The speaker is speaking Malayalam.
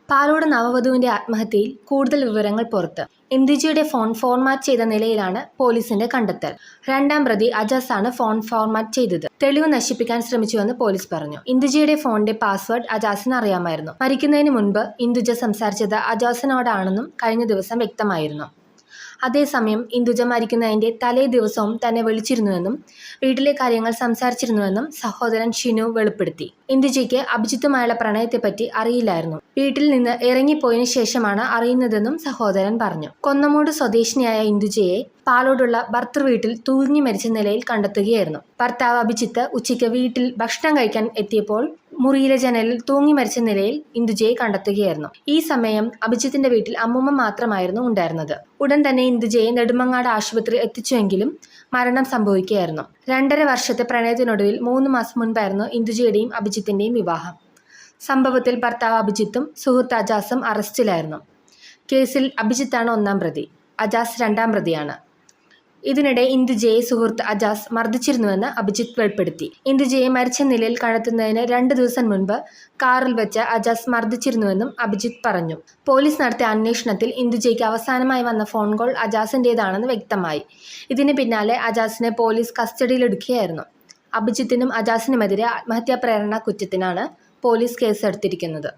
പാലോട് നവവധുവിന്റെ ആത്മഹത്യയിൽ കൂടുതൽ വിവരങ്ങൾ പുറത്ത്. ഇന്ദുജിയുടെ ഫോൺ ഫോർമാറ്റ് ചെയ്ത നിലയിലാണ് പോലീസിന്റെ കണ്ടെത്തൽ. രണ്ടാം പ്രതി അജാസാണ് ഫോൺ ഫോർമാറ്റ് ചെയ്തത്. തെളിവ് നശിപ്പിക്കാൻ ശ്രമിച്ചുവെന്ന് പോലീസ് പറഞ്ഞു. ഇന്ദുജിയുടെ ഫോണിന്റെ പാസ്വേഡ് അജാസിന് അറിയാമായിരുന്നു. മരിക്കുന്നതിന് മുൻപ് ഇന്ദുജ സംസാരിച്ചത് അജാസിനോടാണെന്നും കഴിഞ്ഞ ദിവസം വ്യക്തമായിരുന്നു. അതേസമയം ഇന്ദുജ മരിക്കുന്നതിന്റെ തലേ ദിവസവും തന്നെ വിളിച്ചിരുന്നുവെന്നും വീട്ടിലെ കാര്യങ്ങൾ സംസാരിച്ചിരുന്നുവെന്നും സഹോദരൻ ഷിനു വെളിപ്പെടുത്തി. ഇന്ദുജയ്ക്ക് അഭിജിത്തുമായുള്ള പ്രണയത്തെപ്പറ്റി അറിയില്ലായിരുന്നു. വീട്ടിൽ നിന്ന് ഇറങ്ങിപ്പോയതിനു ശേഷമാണ് അറിയുന്നതെന്നും സഹോദരൻ പറഞ്ഞു. കൊന്നമൂട് സ്വദേശിനിയായ ഇന്ദുജയെ പാലോടുള്ള ഭർത്തൃ വീട്ടിൽ തൂങ്ങി മരിച്ച നിലയിൽ കണ്ടെത്തുകയായിരുന്നു. ഭർത്താവ് അഭിജിത്ത് ഉച്ചയ്ക്ക് വീട്ടിൽ ഭക്ഷണം കഴിക്കാൻ എത്തിയപ്പോൾ മുറിയിലെ ജനലിൽ തൂങ്ങി മരിച്ച നിലയിൽ ഇന്ദുജയെ കണ്ടെത്തുകയായിരുന്നു. ഈ സമയം അഭിജിത്തിന്റെ വീട്ടിൽ അമ്മൂമ്മ മാത്രമായിരുന്നു ഉണ്ടായിരുന്നത്. ഉടൻ തന്നെ ഇന്ദുജയെ നെടുമങ്ങാട് ആശുപത്രി എത്തിച്ചുവെങ്കിലും മരണം സംഭവിക്കുകയായിരുന്നു. 2.5 വർഷത്തെ പ്രണയത്തിനൊടുവിൽ 3 മാസം മുൻപായിരുന്നു ഇന്ദുജയുടെയും അഭിജിത്തിന്റെയും വിവാഹം. സംഭവത്തിൽ ഭർത്താവ് അഭിജിത്തും സുഹൃത്ത് അജാസും അറസ്റ്റിലായിരുന്നു. കേസിൽ അഭിജിത്താണ് 1-ാം പ്രതി, അജാസ് 2-ാം പ്രതിയാണ്. ഇതിനിടെ ഇന്ദുജയെ സുഹൃത്ത് അജാസ് മർദ്ദിച്ചിരുന്നുവെന്ന് അഭിജിത്ത് വെളിപ്പെടുത്തി. ഇന്ദുജയെ മരിച്ച നിലയിൽ കണ്ടെത്തുന്നതിന് 2 ദിവസം മുൻപ് കാറിൽ വെച്ച് അജാസ് മർദ്ദിച്ചിരുന്നുവെന്നും അഭിജിത്ത് പറഞ്ഞു. പോലീസ് നടത്തിയ അന്വേഷണത്തിൽ ഇന്ദുജയ്ക്ക് അവസാനമായി വന്ന ഫോൺ കോൾ അജാസിൻ്റേതാണെന്ന് വ്യക്തമായി. ഇതിന് പിന്നാലെ അജാസിനെ പോലീസ് കസ്റ്റഡിയിലെടുക്കുകയായിരുന്നു. അഭിജിത്തിനും അജാസിനുമെതിരെ ആത്മഹത്യാ പ്രേരണ കുറ്റത്തിനാണ് പോലീസ് കേസെടുത്തിരിക്കുന്നത്.